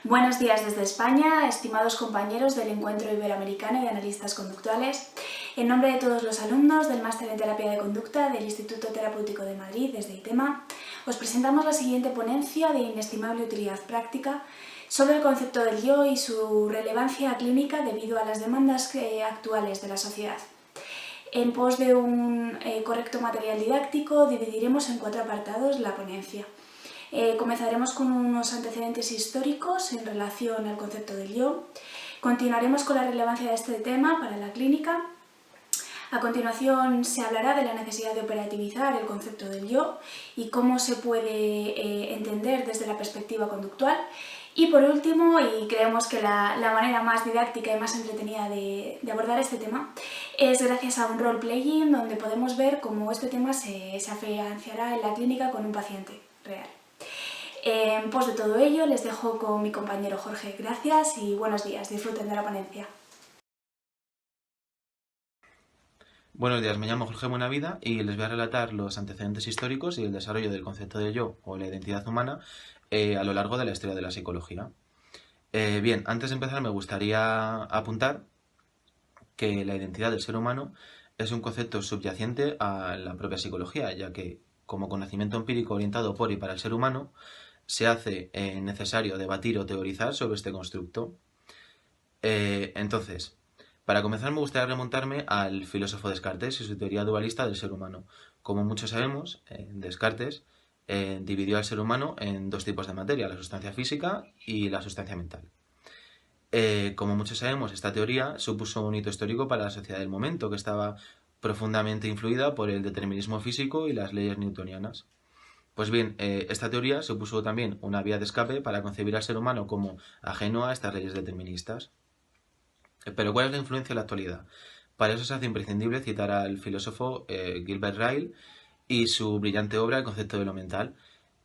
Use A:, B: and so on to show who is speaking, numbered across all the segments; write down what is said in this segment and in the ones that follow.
A: Buenos días desde España, estimados compañeros del Encuentro Iberoamericano de Analistas Conductuales. En nombre de todos los alumnos del Máster en Terapia de Conducta del Instituto Terapéutico de Madrid, desde ITEMA, os presentamos la siguiente ponencia de inestimable utilidad práctica sobre el concepto del yo y su relevancia clínica debido a las demandas actuales de la sociedad. En pos de un correcto material didáctico, dividiremos en 4 apartados la ponencia. Comenzaremos con unos antecedentes históricos en relación al concepto del yo. Continuaremos con la relevancia de este tema para la clínica. A continuación se hablará de la necesidad de operativizar el concepto del yo y cómo se puede entender desde la perspectiva conductual. Y por último, y creemos que la manera más didáctica y más entretenida de abordar este tema es gracias a un role-playing donde podemos ver cómo este tema se afianzará en la clínica con un paciente real. En pos de todo ello, les dejo con mi compañero Jorge. Gracias y buenos días. Disfruten de la ponencia.
B: Buenos días, me llamo Jorge Buenavida y les voy a relatar los antecedentes históricos y el desarrollo del concepto de yo o la identidad humana a lo largo de la historia de la psicología. Bien, antes de empezar me gustaría apuntar que la identidad del ser humano es un concepto subyacente a la propia psicología, ya que como conocimiento empírico orientado por y para el ser humano, se hace necesario debatir o teorizar sobre este constructo. Entonces, para comenzar me gustaría remontarme al filósofo Descartes y su teoría dualista del ser humano. Como muchos sabemos, Descartes dividió al ser humano en 2 tipos de materia, la sustancia física y la sustancia mental. Como muchos sabemos, esta teoría supuso un hito histórico para la sociedad del momento, que estaba profundamente influida por el determinismo físico y las leyes newtonianas. Pues bien, esta teoría supuso también una vía de escape para concebir al ser humano como ajeno a estas leyes deterministas. Pero ¿cuál es la influencia en la actualidad? Para eso se hace imprescindible citar al filósofo Gilbert Ryle y su brillante obra El concepto de lo mental.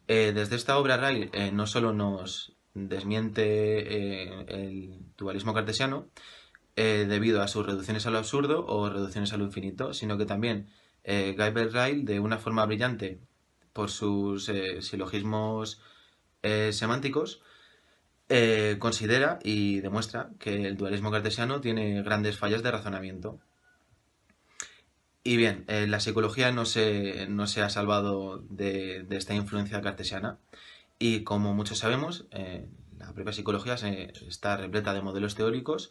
B: Desde esta obra Ryle no solo nos desmiente el dualismo cartesiano debido a sus reducciones a lo absurdo o reducciones a lo infinito, sino que también Gilbert Ryle, de una forma brillante por sus silogismos semánticos, considera y demuestra que el dualismo cartesiano tiene grandes fallas de razonamiento. Y bien, la psicología no se ha salvado de esta influencia cartesiana y como muchos sabemos, la propia psicología está repleta de modelos teóricos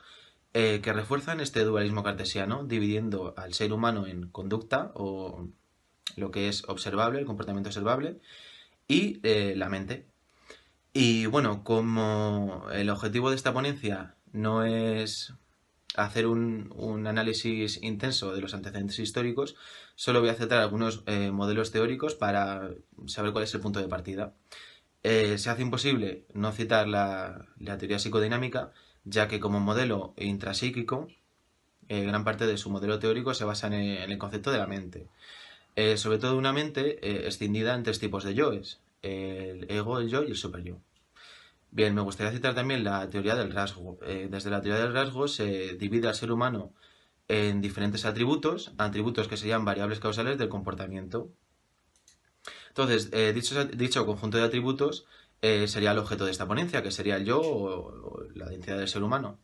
B: que refuerzan este dualismo cartesiano, dividiendo al ser humano en conducta o lo que es observable, el comportamiento observable, y la mente. Y bueno, como el objetivo de esta ponencia no es hacer un análisis intenso de los antecedentes históricos, solo voy a citar algunos modelos teóricos para saber cuál es el punto de partida. Se hace imposible no citar la teoría psicodinámica, ya que como modelo intrapsíquico, gran parte de su modelo teórico se basa en el concepto de la mente. Sobre todo una mente escindida en 3 tipos de yoes, el ego, el yo y el superyo. Bien, me gustaría citar también la teoría del rasgo. Desde la teoría del rasgo se divide al ser humano en diferentes atributos que serían variables causales del comportamiento. Entonces, dicho conjunto de atributos sería el objeto de esta ponencia, que sería el yo o la identidad del ser humano.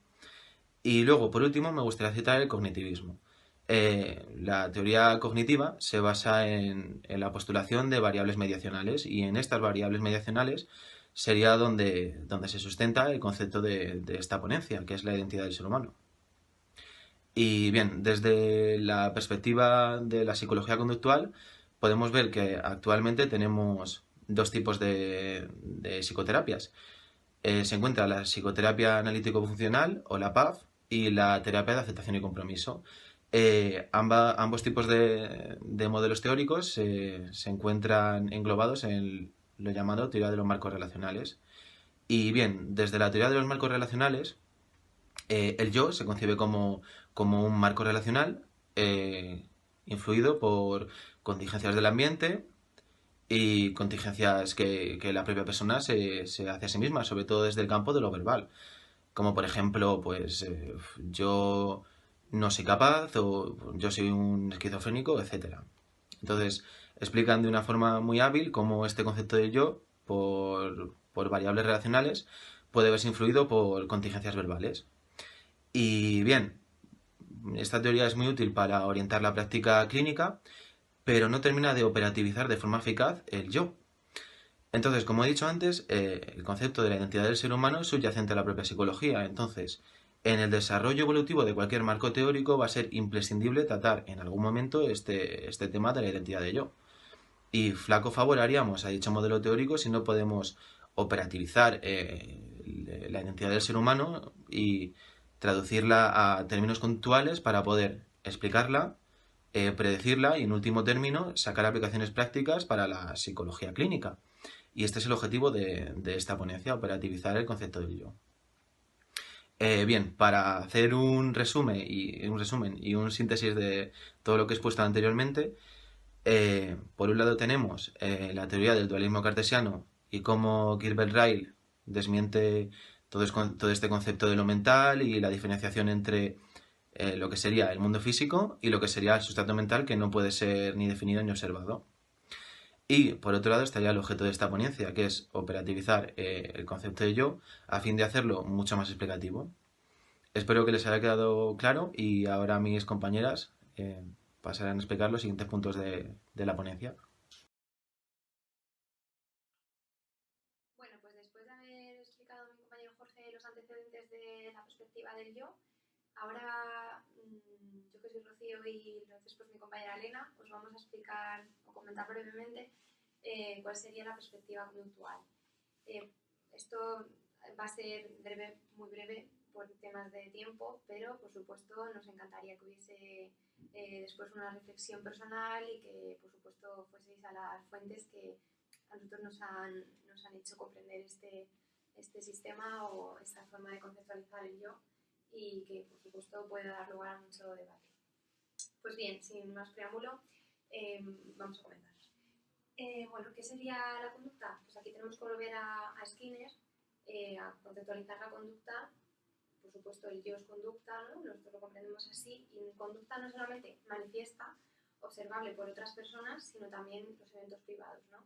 B: Y luego, por último, me gustaría citar el cognitivismo. La teoría cognitiva se basa en la postulación de variables mediacionales y en estas variables mediacionales sería donde se sustenta el concepto de esta ponencia, que es la identidad del ser humano. Y bien, desde la perspectiva de la psicología conductual, podemos ver que actualmente tenemos 2 tipos de psicoterapias. Se encuentra la psicoterapia analítico-funcional o la PAF y la terapia de aceptación y compromiso. Ambos tipos de modelos teóricos se encuentran englobados en lo llamado teoría de los marcos relacionales. Y bien, desde la teoría de los marcos relacionales, el yo se concibe como un marco relacional influido por contingencias del ambiente y contingencias que la propia persona se hace a sí misma, sobre todo desde el campo de lo verbal. Como por ejemplo, pues yo no soy capaz o yo soy un esquizofrénico, etcétera. Entonces, explican de una forma muy hábil cómo este concepto de yo, por variables relacionales, puede verse influido por contingencias verbales. Y bien, esta teoría es muy útil para orientar la práctica clínica, pero no termina de operativizar de forma eficaz el yo. Entonces, como he dicho antes, el concepto de la identidad del ser humano es subyacente a la propia psicología. Entonces, en el desarrollo evolutivo de cualquier marco teórico va a ser imprescindible tratar en algún momento este tema de la identidad de yo. Y flaco favor haríamos a dicho modelo teórico si no podemos operativizar la identidad del ser humano y traducirla a términos conceptuales para poder explicarla, predecirla y, en último término, sacar aplicaciones prácticas para la psicología clínica. Y este es el objetivo de esta ponencia, operativizar el concepto del yo. Bien, para hacer un resumen y un síntesis de todo lo que he expuesto anteriormente, por un lado tenemos la teoría del dualismo cartesiano y cómo Gilbert Ryle desmiente todo este concepto de lo mental y la diferenciación entre lo que sería el mundo físico y lo que sería el sustrato mental, que no puede ser ni definido ni observado. Y por otro lado estaría el objeto de esta ponencia, que es operativizar el concepto de yo a fin de hacerlo mucho más explicativo. Espero que les haya quedado claro y ahora mis compañeras pasarán a explicar los siguientes puntos de la ponencia.
C: Bueno, pues después de haber explicado a mi compañero Jorge los antecedentes de la perspectiva del yo, ahora yo que soy Rocío y después mi compañera Elena, os vamos a explicar o comentar brevemente cuál sería la perspectiva conductual. Esto va a ser breve, muy breve por temas de tiempo, pero por supuesto nos encantaría que hubiese después una reflexión personal y que por supuesto fueseis a las fuentes que a nosotros nos han hecho comprender este sistema o esta forma de conceptualizar el yo y que por supuesto puede dar lugar a mucho debate. Pues bien, sin más preámbulo, vamos a comenzar. Bueno, ¿qué sería la conducta? Pues aquí tenemos que volver a Skinner, a conceptualizar la conducta. Por supuesto, el yo es conducta, ¿no? Nosotros lo comprendemos así, y conducta no solamente manifiesta, observable por otras personas, sino también los eventos privados, ¿no?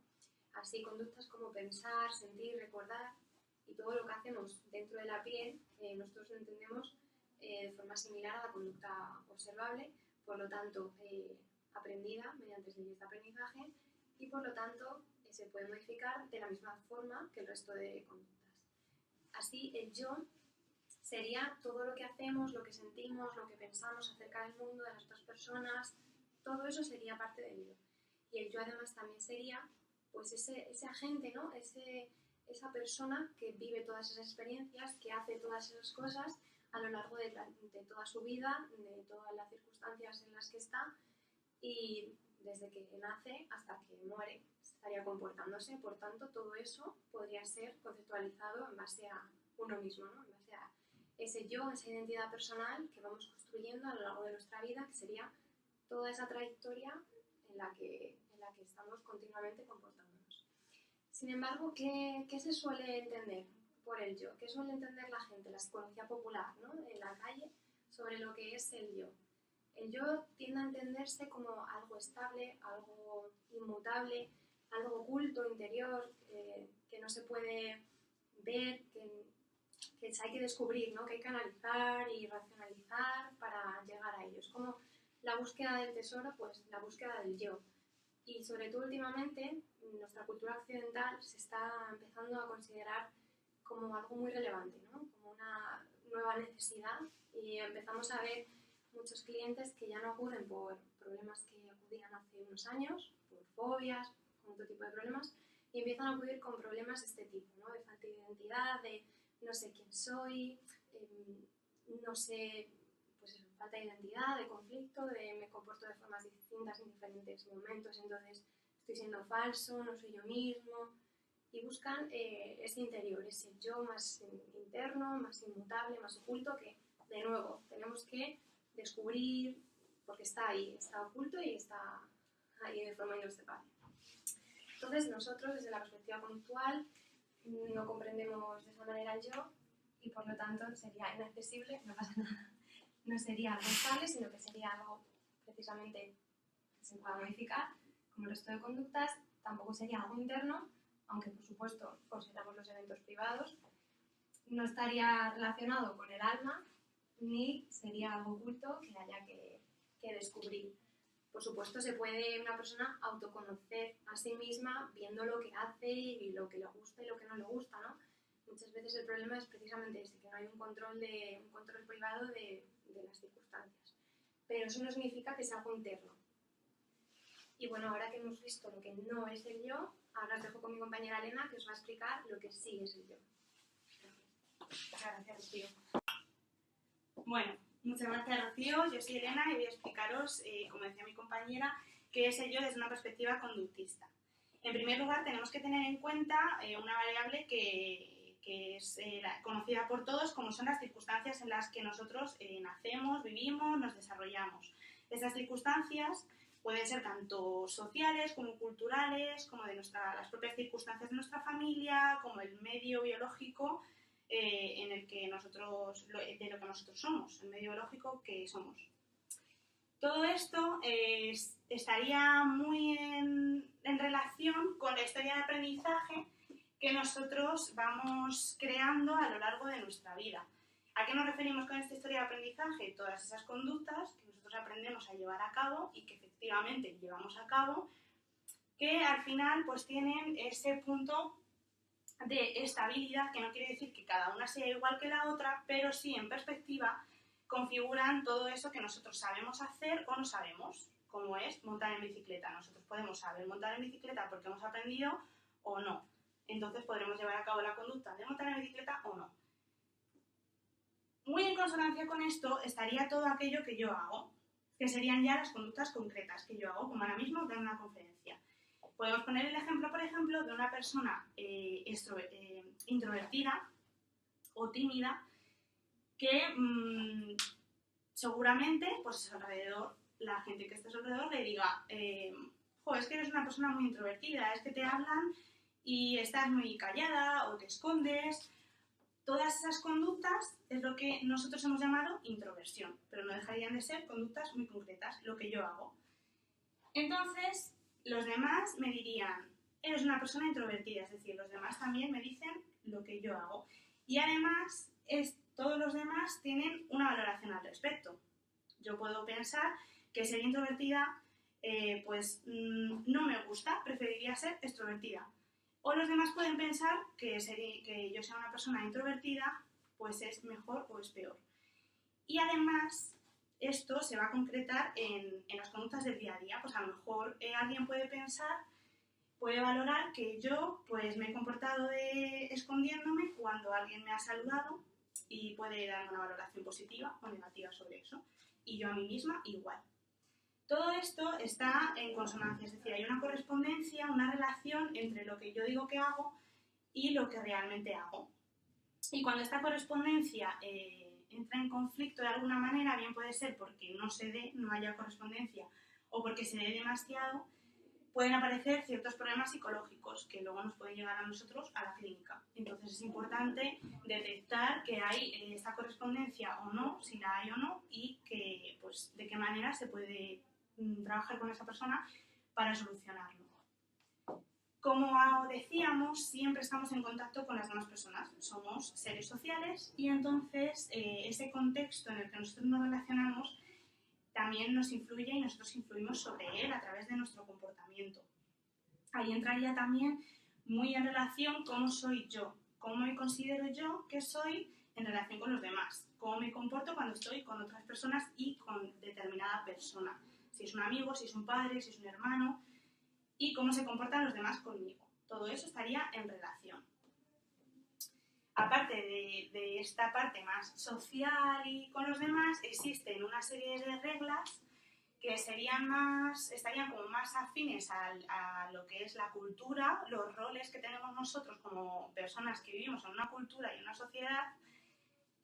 C: Así, conductas como pensar, sentir, recordar, y todo lo que hacemos dentro de la piel, nosotros lo entendemos de forma similar a la conducta observable, por lo tanto, aprendida mediante leyes de aprendizaje, y por lo tanto se puede modificar de la misma forma que el resto de conductas. Así, el yo sería todo lo que hacemos, lo que sentimos, lo que pensamos acerca del mundo, de las otras personas, todo eso sería parte del yo. Y el yo además también sería pues ese agente, ¿no? Esa persona que vive todas esas experiencias, que hace todas esas cosas a lo largo de toda su vida, de todas las circunstancias en las que está, y desde que nace hasta que muere estaría comportándose. Por tanto, todo eso podría ser conceptualizado en base a uno mismo, ¿no? En base a ese yo, esa identidad personal que vamos construyendo a lo largo de nuestra vida, que sería toda esa trayectoria en la que estamos continuamente comportándonos. Sin embargo, ¿qué se suele entender por el yo? ¿Qué suele entender la gente, la psicología popular, ¿no? En la calle, sobre lo que es el yo? El yo tiende a entenderse como algo estable, algo inmutable, algo oculto, interior, que no se puede ver, que hay que descubrir, ¿no? Que hay que analizar y racionalizar para llegar a ello. Es como la búsqueda del tesoro, pues la búsqueda del yo. Y sobre todo últimamente, nuestra cultura occidental se está empezando a considerar como algo muy relevante, ¿no? Como una nueva necesidad, y empezamos a ver muchos clientes que ya no acuden por problemas que acudían hace unos años, por fobias, con otro tipo de problemas, y empiezan a acudir con problemas de este tipo, ¿no? De falta de identidad, de no sé quién soy, no sé, pues eso, falta de identidad, de conflicto, de me comporto de formas distintas en diferentes momentos, entonces estoy siendo falso, no soy yo mismo, y buscan ese interior, ese yo más interno, más inmutable, más oculto, que de nuevo tenemos que descubrir, porque está ahí, está oculto y está ahí de forma inobservable. Entonces nosotros, desde la perspectiva conductual, no comprendemos de esa manera el yo, y por lo tanto sería inaccesible, no pasa nada, no sería algo estable, sino que sería algo precisamente que se pueda modificar, como el resto de conductas. Tampoco sería algo interno, aunque por supuesto consideramos los eventos privados, no estaría relacionado con el alma ni sería algo oculto que haya que descubrir. Por supuesto, se puede una persona autoconocer a sí misma viendo lo que hace y lo que le gusta y lo que no le gusta, ¿no? Muchas veces el problema es precisamente ese, que no hay un control privado de las circunstancias. Pero eso no significa que sea algo interno. Y bueno, ahora que hemos visto lo que no es el yo, ahora os dejo con mi compañera Elena, que os va a explicar lo que sí es el yo.
D: Muchas gracias, Rocío. Bueno, muchas gracias, Rocío. Yo soy Elena y voy a explicaros, como decía mi compañera, qué es el yo desde una perspectiva conductista. En primer lugar, tenemos que tener en cuenta una variable que es conocida por todos, como son las circunstancias en las que nosotros nacemos, vivimos, nos desarrollamos. Estas circunstancias pueden ser tanto sociales como culturales, como de las propias circunstancias de nuestra familia, como el medio biológico en el que de lo que nosotros somos, el medio biológico que somos. Todo esto estaría muy en relación con la historia de aprendizaje que nosotros vamos creando a lo largo de nuestra vida. ¿A qué nos referimos con esta historia de aprendizaje? Todas esas conductas que nosotros aprendemos a llevar a cabo y que efectivamente llevamos a cabo, que al final pues tienen ese punto de estabilidad, que no quiere decir que cada una sea igual que la otra, pero sí en perspectiva configuran todo eso que nosotros sabemos hacer o no sabemos, como es montar en bicicleta. Nosotros podemos saber montar en bicicleta porque hemos aprendido o no. Entonces podremos llevar a cabo la conducta de montar en bicicleta o no. Muy en consonancia con esto estaría todo aquello que yo hago, que serían ya las conductas concretas que yo hago, como ahora mismo en una conferencia. Podemos poner el ejemplo, por ejemplo, de una persona introvertida o tímida que seguramente pues alrededor, la gente que esté a su alrededor le diga es que eres una persona muy introvertida, es que te hablan y estás muy callada o te escondes. Todas esas conductas es lo que nosotros hemos llamado introversión, pero no dejarían de ser conductas muy concretas, lo que yo hago. Entonces, los demás me dirían, eres una persona introvertida, es decir, los demás también me dicen lo que yo hago. Y además, todos los demás tienen una valoración al respecto. Yo puedo pensar que ser introvertida no me gusta, preferiría ser extrovertida. O los demás pueden pensar que yo sea una persona introvertida, pues es mejor o es peor. Y además, esto se va a concretar en las conductas del día a día. Pues a lo mejor alguien puede valorar que yo pues me he comportado escondiéndome cuando alguien me ha saludado y puede darme una valoración positiva o negativa sobre eso. Y yo a mí misma igual. Todo esto está en consonancia, es decir, hay una correspondencia, una relación entre lo que yo digo que hago y lo que realmente hago. Y cuando esta correspondencia entra en conflicto de alguna manera, bien puede ser porque no haya correspondencia o porque se dé demasiado, pueden aparecer ciertos problemas psicológicos que luego nos pueden llegar a nosotros a la clínica. Entonces es importante detectar que hay esta correspondencia o no, si la hay o no, y que, pues, de qué manera se puede trabajar con esa persona para solucionarlo. Como decíamos, siempre estamos en contacto con las demás personas, somos seres sociales y entonces ese contexto en el que nosotros nos relacionamos también nos influye y nosotros influimos sobre él a través de nuestro comportamiento. Ahí entraría también muy en relación cómo soy yo, cómo me considero yo que soy en relación con los demás, cómo me comporto cuando estoy con otras personas y con determinada persona, si es un amigo, si es un padre, si es un hermano, y cómo se comportan los demás conmigo. Todo eso estaría en relación. Aparte de esta parte más social y con los demás, existen una serie de reglas que estarían como más afines a lo que es la cultura, los roles que tenemos nosotros como personas que vivimos en una cultura y una sociedad,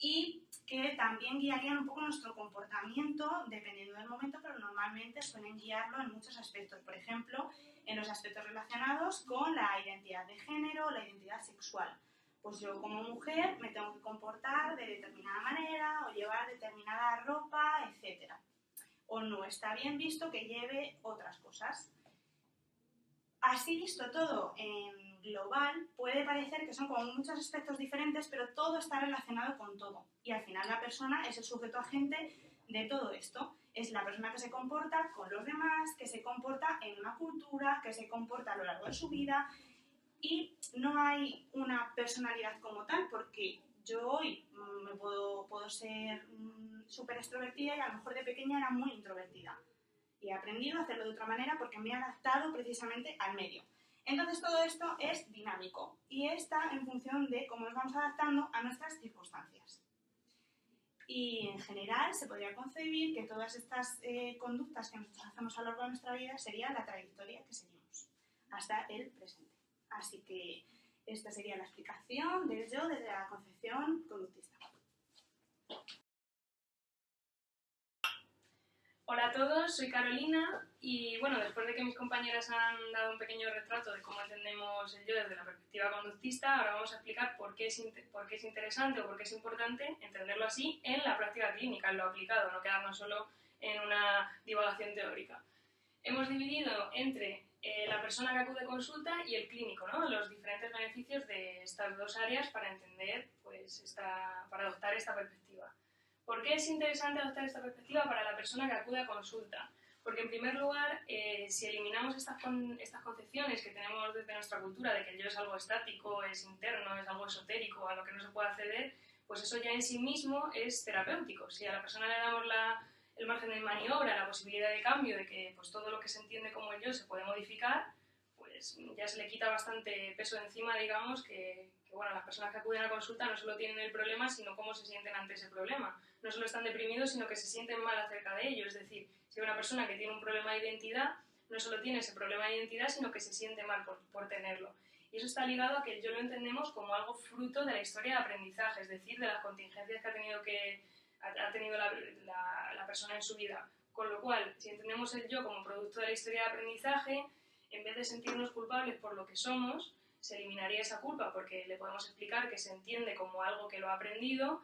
D: y que también guiarían un poco nuestro comportamiento dependiendo del momento, pero normalmente suelen guiarlo en muchos aspectos. Por ejemplo, en los aspectos relacionados con la identidad de género o la identidad sexual. Pues yo como mujer me tengo que comportar de determinada manera o llevar determinada ropa, etc. O no está bien visto que lleve otras cosas. así visto todo en global, puede parecer que son como muchos aspectos diferentes, pero todo está relacionado con todo. Y al final la persona es el sujeto agente de todo esto. Es la persona que se comporta con los demás, que se comporta en una cultura, que se comporta a lo largo de su vida. Y no hay una personalidad como tal, porque yo hoy puedo ser súper extrovertida y a lo mejor de pequeña era muy introvertida. Y he aprendido a hacerlo de otra manera porque me he adaptado precisamente al medio. Entonces todo esto es dinámico y está en función de cómo nos vamos adaptando a nuestras circunstancias. Y en general se podría concebir que todas estas conductas que nosotros hacemos a lo largo de nuestra vida sería la trayectoria que seguimos hasta el presente. Así que esta sería la explicación del yo desde la concepción conductista.
E: Hola a todos, soy Carolina y bueno, después de que mis compañeras han dado un pequeño retrato de cómo entendemos el yo desde la perspectiva conductista, ahora vamos a explicar por qué es interesante o por qué es importante entenderlo así en la práctica clínica, en lo aplicado, no quedarnos solo en una divagación teórica. Hemos dividido entre la persona que acude a consulta y el clínico, ¿no? Los diferentes beneficios de estas dos áreas para entender, pues, para adoptar esta perspectiva. ¿Por qué es interesante adoptar esta perspectiva para la persona que acude a consulta? Porque, en primer lugar, si eliminamos estas concepciones que tenemos desde nuestra cultura de que el yo es algo estático, es interno, es algo esotérico, a lo que no se puede acceder, pues eso ya en sí mismo es terapéutico. Si a la persona le damos el margen de maniobra, la posibilidad de cambio, de que pues, todo lo que se entiende como el yo se puede modificar, pues ya se le quita bastante peso de encima, digamos, que bueno, las personas que acuden a consulta no solo tienen el problema, sino cómo se sienten ante ese problema. No solo están deprimidos, sino que se sienten mal acerca de ello. Es decir, si hay una persona que tiene un problema de identidad, no solo tiene ese problema de identidad, sino que se siente mal por tenerlo. Y eso está ligado a que el yo lo entendemos como algo fruto de la historia de aprendizaje, es decir, de las contingencias que ha tenido la persona en su vida. Con lo cual, si entendemos el yo como producto de la historia de aprendizaje, en vez de sentirnos culpables por lo que somos, se eliminaría esa culpa porque le podemos explicar que se entiende como algo que lo ha aprendido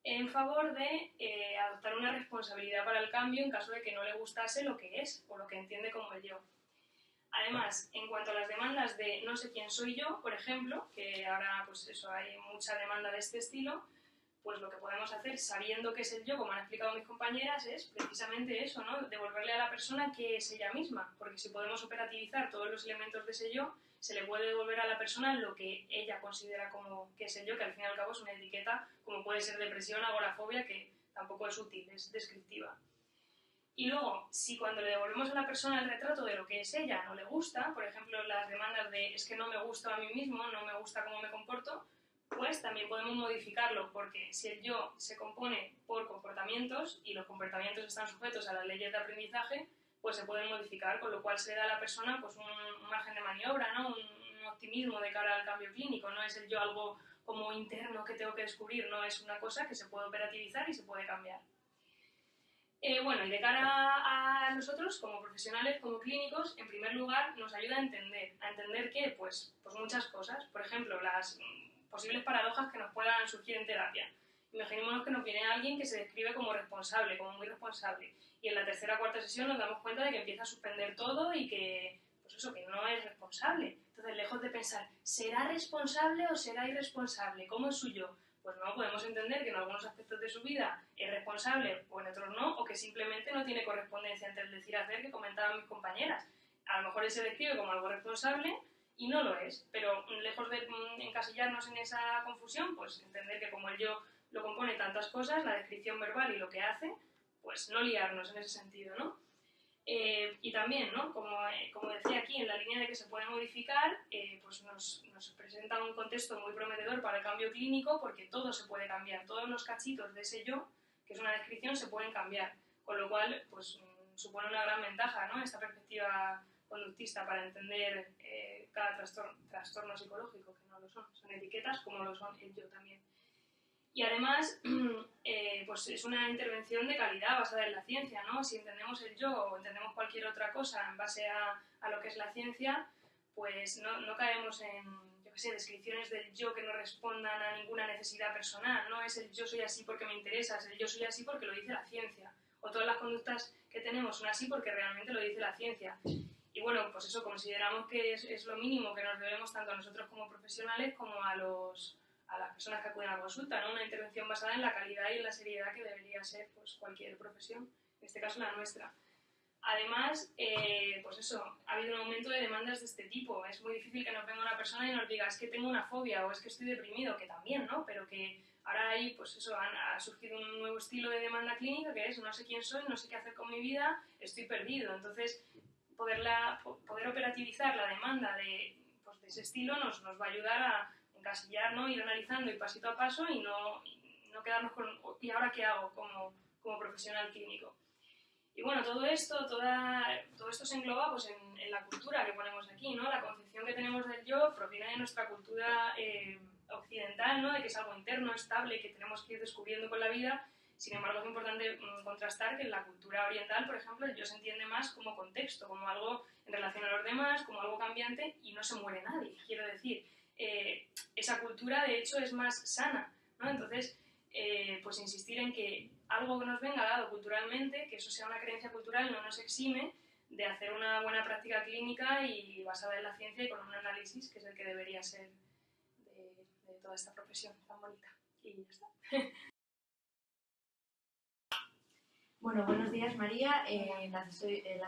E: en favor de adoptar una responsabilidad para el cambio en caso de que no le gustase lo que es o lo que entiende como el yo. Además, en cuanto a las demandas de no sé quién soy yo, por ejemplo, que ahora pues eso, hay mucha demanda de este estilo, pues lo que podemos hacer, sabiendo qué es el yo, como han explicado mis compañeras, es precisamente eso, ¿no? Devolverle a la persona qué es ella misma, porque si podemos operativizar todos los elementos de ese yo, se le puede devolver a la persona lo que ella considera como que es el yo, que al fin y al cabo es una etiqueta, como puede ser depresión, agorafobia, que tampoco es útil, es descriptiva. Y luego, si cuando le devolvemos a la persona el retrato de lo que es ella no le gusta, por ejemplo, las demandas de es que no me gusta a mí mismo, no me gusta cómo me comporto, pues también podemos modificarlo, porque si el yo se compone por comportamientos y los comportamientos están sujetos a las leyes de aprendizaje, pues se pueden modificar, con lo cual se da a la persona pues un margen de maniobra, ¿no? un optimismo de cara al cambio clínico. No es el yo algo como interno que tengo que descubrir, no, es una cosa que se puede operativizar y se puede cambiar. Bueno, y de cara a nosotros, como profesionales, como clínicos, en primer lugar nos ayuda a entender que, pues muchas cosas, por ejemplo, las posibles paradojas que nos puedan surgir en terapia. Imaginémonos que nos viene alguien que se describe como responsable, como muy responsable, y en la tercera o cuarta sesión nos damos cuenta de que empieza a suspender todo y que, pues eso, que no es responsable. Entonces, lejos de pensar, ¿será responsable o será irresponsable? ¿Cómo es su yo? Pues no, podemos entender que en algunos aspectos de su vida es responsable o en otros no, o que simplemente no tiene correspondencia entre el decir y hacer que comentaban mis compañeras. A lo mejor él se describe como algo responsable y no lo es, pero lejos de encasillarnos en esa confusión, pues entender que como el yo lo compone tantas cosas, la descripción verbal y lo que hace, pues no liarnos en ese sentido, ¿no? Y también, ¿no? Como decía aquí, en la línea de que se puede modificar, pues nos presenta un contexto muy prometedor para el cambio clínico, porque todo se puede cambiar, todos los cachitos de ese yo, que es una descripción, se pueden cambiar, con lo cual pues supone una gran ventaja, ¿no? Esta perspectiva conductista para entender cada trastorno psicológico, que no lo son etiquetas como lo son el yo también. Y además, pues es una intervención de calidad basada en la ciencia, ¿no? Si entendemos el yo o entendemos cualquier otra cosa en base a lo que es la ciencia, pues no caemos en, yo qué sé, descripciones del yo que no respondan a ninguna necesidad personal. No es el yo soy así porque me interesa, es el yo soy así porque lo dice la ciencia. O todas las conductas que tenemos son así porque realmente lo dice la ciencia. Y bueno, pues eso, consideramos que es lo mínimo que nos debemos tanto a nosotros como profesionales como a las personas que acuden a consulta, ¿no? Una intervención basada en la calidad y en la seriedad que debería ser pues, cualquier profesión, en este caso la nuestra. Además, pues eso, ha habido un aumento de demandas de este tipo. Es muy difícil que nos venga una persona y nos diga es que tengo una fobia o es que estoy deprimido, que también, ¿no? Pero que ahora ahí, pues eso, ha surgido un nuevo estilo de demanda clínica que es no sé quién soy, no sé qué hacer con mi vida, estoy perdido. Entonces, poder operativizar la demanda pues, de ese estilo nos va a ayudar a encasillar, ¿no? Ir analizando y pasito a paso y no quedarnos con ¿y ahora qué hago como profesional clínico? Y bueno, todo esto se engloba pues, en la cultura que ponemos aquí, ¿no? La concepción que tenemos del yo proviene de nuestra cultura occidental, ¿no? De que es algo interno, estable, que tenemos que ir descubriendo con la vida. Sin embargo, es importante contrastar que en la cultura oriental, por ejemplo, el yo se entiende más como contexto, como algo en relación a los demás, como algo cambiante y no se muere nadie. Quiero decir, esa cultura de hecho es más sana, ¿no? Entonces, pues insistir en que algo que nos venga dado culturalmente, que eso sea una creencia cultural, no nos exime de hacer una buena práctica clínica y basada en la ciencia y con un análisis que es el que debería ser de toda esta profesión tan bonita. Y ya está.
F: Bueno, buenos días María. En la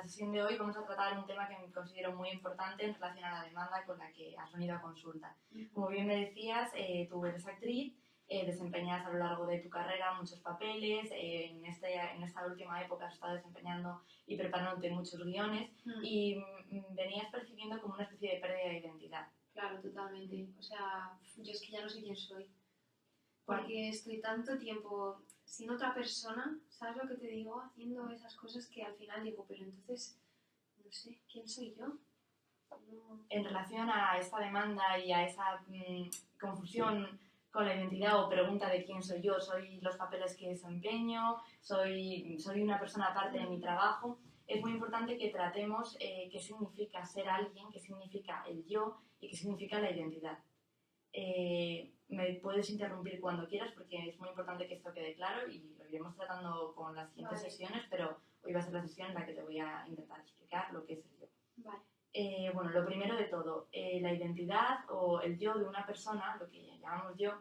F: sesión de hoy vamos a tratar un tema que considero muy importante en relación a la demanda con la que has venido a consulta. Como bien me decías, tú eres actriz, desempeñas a lo largo de tu carrera muchos papeles, en esta última época has estado desempeñando y preparándote muchos guiones y venías percibiendo como una especie de pérdida de identidad.
C: Claro, totalmente. O sea, yo es que ya no sé quién soy. Porque estoy tanto tiempo sin otra persona, ¿sabes lo que te digo? Haciendo esas cosas que al final digo, pero entonces, no sé, ¿quién soy yo? No.
F: En relación a esta demanda y a esa confusión con la identidad o pregunta de quién soy yo, soy los papeles que desempeño, soy una persona aparte de mi trabajo, es muy importante que tratemos qué significa ser alguien, qué significa el yo y qué significa la identidad. Me puedes interrumpir cuando quieras porque es muy importante que esto quede claro y lo iremos tratando con las siguientes sesiones, pero hoy va a ser la sesión en la que te voy a intentar explicar lo que es el yo.
C: Vale.
F: Bueno, lo primero de todo, la identidad o el yo de una persona, lo que llamamos yo,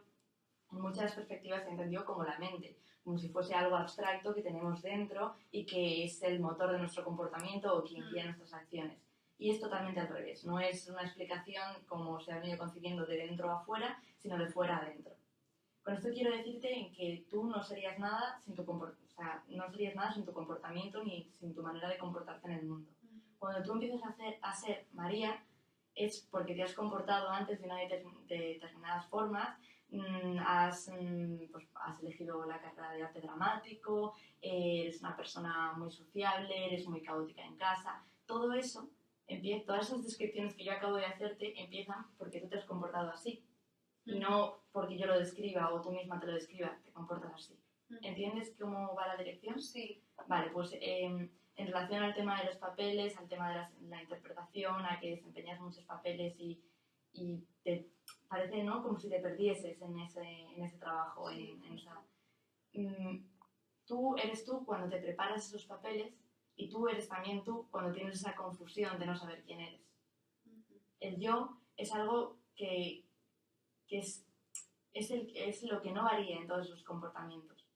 F: en muchas perspectivas se entendió como la mente, como si fuese algo abstracto que tenemos dentro y que es el motor de nuestro comportamiento o quien guía nuestras acciones. Y es totalmente al revés, no es una explicación como se ha venido concibiendo de dentro a fuera, sino de fuera a adentro. Con esto quiero decirte en que tú no serías nada sin tu comportamiento ni sin tu manera de comportarte en el mundo. Cuando tú empiezas a ser María, es porque te has comportado antes de determinadas formas, has elegido la carrera de arte dramático, eres una persona muy sociable, eres muy caótica en casa, todo eso. Todas esas descripciones que yo acabo de hacerte empiezan porque tú te has comportado así y no porque yo lo describa o tú misma te lo describas, te comportas así. ¿Entiendes cómo va la dirección?
C: Sí.
F: Vale, pues en relación al tema de los papeles, al tema de la interpretación, a que desempeñas muchos papeles y te parece, ¿no?, como si te perdieses en ese trabajo.
C: Sí.
F: Tú eres tú cuando te preparas esos papeles y tú eres también tú cuando tienes esa confusión de no saber quién eres. El yo es algo que es lo que no varía en todos sus comportamientos.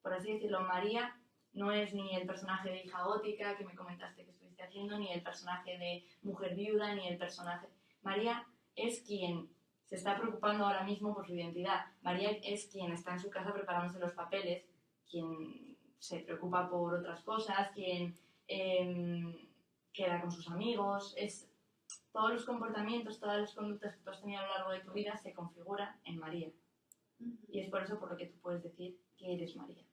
F: Por así decirlo, María no es ni el personaje de hija gótica que me comentaste que estuviste haciendo, ni el personaje de mujer viuda, ni el personaje... María es quien se está preocupando ahora mismo por su identidad. María es quien está en su casa preparándose los papeles, quien se preocupa por otras cosas, quien queda con sus amigos. Todos los comportamientos, todas las conductas que tú has tenido a lo largo de tu vida se configuran en María. Y es por eso por lo que tú puedes decir que eres María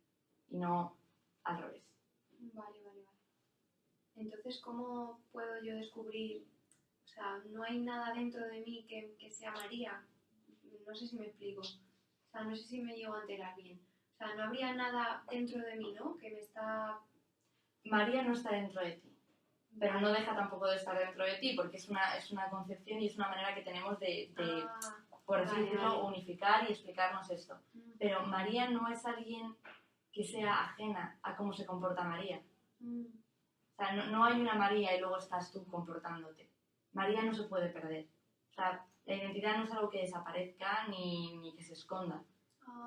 F: y no al revés.
C: Vale. Entonces, ¿cómo puedo yo descubrir? O sea, no hay nada dentro de mí que sea María. No sé si me explico. O sea, no sé si me llego a enterar bien. O sea, no habría nada dentro de mí, ¿no?, que me está...
F: María no está dentro de ti, pero no deja tampoco de estar dentro de ti, porque es una concepción y es una manera que tenemos de por así decirlo, unificar y explicarnos esto. Pero María no es alguien que sea ajena a cómo se comporta María. O sea, no hay una María y luego estás tú comportándote. María no se puede perder. O sea, la identidad no es algo que desaparezca ni que se esconda.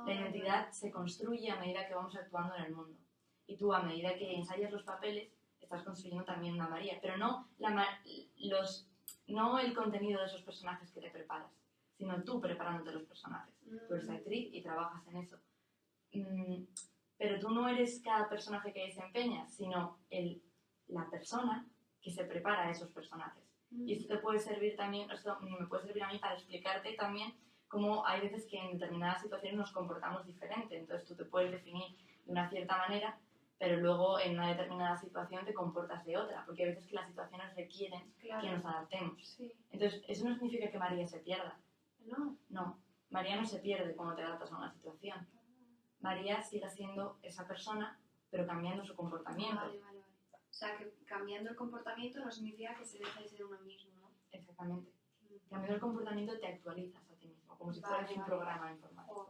F: La identidad se construye a medida que vamos actuando en el mundo. Y tú, a medida que ensayas los papeles, estás construyendo también una María. Pero no, no el contenido de esos personajes que te preparas, sino tú preparándote los personajes. Tú eres actriz y trabajas en eso. Pero tú no eres cada personaje que desempeñas, sino la persona que se prepara a esos personajes. Y esto te puede servir también, esto me puede servir a mí para explicarte también cómo hay veces que en determinadas situaciones nos comportamos diferente. Entonces tú te puedes definir de una cierta manera, pero luego en una determinada situación te comportas de otra, porque hay veces que las situaciones requieren que nos adaptemos.
C: Sí.
F: Entonces, eso no significa que María se pierda.
C: No.
F: No, María no se pierde cuando te adaptas a una situación. María sigue siendo esa persona, pero cambiando su comportamiento.
C: Vale. O sea, que cambiando el comportamiento no significa que se deje de ser uno mismo, ¿no?
F: Exactamente. Cambiando el comportamiento te actualizas a ti mismo, como si fueras un programa informático.